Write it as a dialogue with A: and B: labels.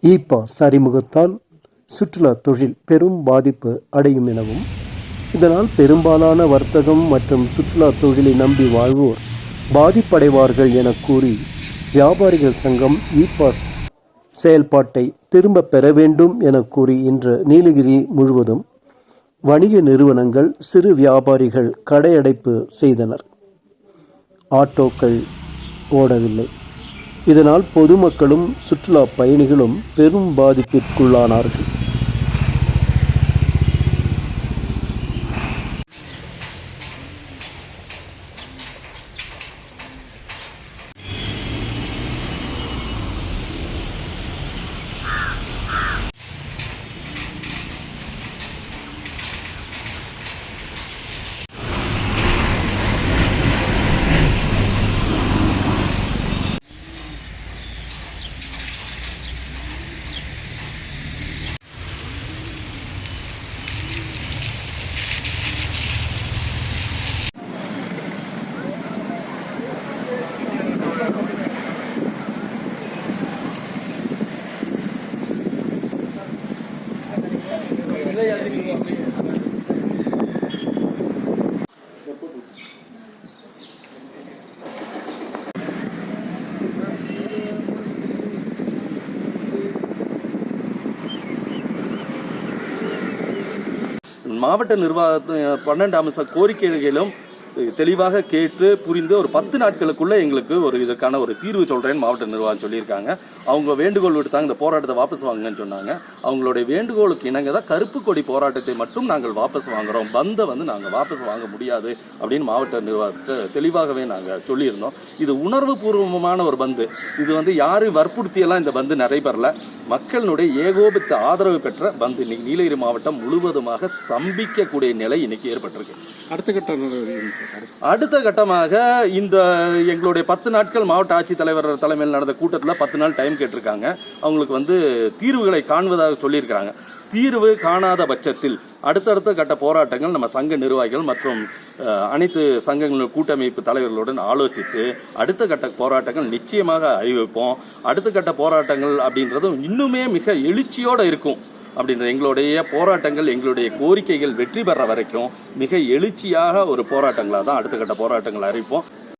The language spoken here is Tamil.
A: இ-பாஸ் அறிமுகத்தால் சுற்றுலா தொழில் பெரும் பாதிப்பு அடையும் எனவும், இதனால் பெரும்பாலான வர்த்தகம் மற்றும் சுற்றுலா தொழிலை நம்பி வாழ்வோர் பாதிப்படைவார்கள் என கூறி வியாபாரிகள் சங்கம் இ-பாஸ் செயல்பாட்டை திரும்ப பெற வேண்டும் என கூறி இன்று நீலகிரி முழுவதும் வணிக நிறுவனங்கள், சிறு வியாபாரிகள் கடையடைப்பு செய்தனர். ஆட்டோக்கள் ஓடவில்லை. இதனால் பொதுமக்களும் சுற்றுலா பயணிகளும் பெரும் பாதிப்பிற்குள்ளானார்கள்.
B: மாவட்ட நிர்வாகத்தின் 12 அம்ச கோரிக்கைகளும் தெளிவாக கேட்டு புரிந்து ஒரு 10 நாட்களுக்குள்ள எங்களுக்கு இதற்கான ஒரு தீர்வு சொல்றேன்னு மாவட்ட நிர்வாகம் சொல்லியிருக்காங்க. அவங்க வேண்டுகோள் விடுத்தாங்க, இந்த போராட்டத்தை வாபஸ் வாங்குங்கன்னு சொன்னாங்க. அவங்களுடைய வேண்டுகோளுக்கு இணங்க தான் கருப்பு கொடி போராட்டத்தை மட்டும் நாங்கள் வாபஸ் வாங்குறோம், பந்தை நாங்கள் வாபஸ் வாங்க முடியாது அப்படின்னு மாவட்ட நிர்வாகத்தை தெளிவாகவே நாங்கள் சொல்லியிருந்தோம். இது உணர்வு பூர்வமான ஒரு பந்து. இது யாரும் வற்புறுத்தியெல்லாம் இந்த பந்து நடைபெறல. மக்களினுடைய ஏகோபித்த ஆதரவு பெற்ற பந்து. இன்னைக்கு நீலகிரி மாவட்டம் முழுவதுமாக ஸ்தம்பிக்கக்கூடிய நிலை இன்னைக்கு ஏற்பட்டிருக்கு. அடுத்த கட்டமாக இந்த எங்களுடைய 10 நாட்கள் மாவட்ட ஆட்சித்தலைவர் தலைமையில் நடந்த கூட்டத்தில் 10 நாள் டைம் கேட்டிருக்காங்க. அவங்களுக்கு தீர்வுகளை காண்பதாக சொல்லியிருக்காங்க. தீர்வு காணாத பட்சத்தில் அடுத்தடுத்த கட்ட போராட்டங்கள் நம்ம சங்க நிர்வாகிகள் மற்றும் அனைத்து சங்கங்களின் கூட்டமைப்பு தலைவர்களுடன் ஆலோசித்து அடுத்த கட்ட போராட்டங்கள் நிச்சயமாக அறிவிப்போம். அடுத்த கட்ட போராட்டங்கள் அப்படின்றதும் இன்னுமே மிக எழுச்சியோடு இருக்கும். அப்படின்ற எங்களுடைய போராட்டங்கள், எங்களுடைய கோரிக்கைகள் வெற்றி பெற வரைக்கும் மிக எழுச்சியாக ஒரு போராட்டங்களாக தான் அடுத்த கட்ட போராட்டங்கள் அறிவிப்போம்.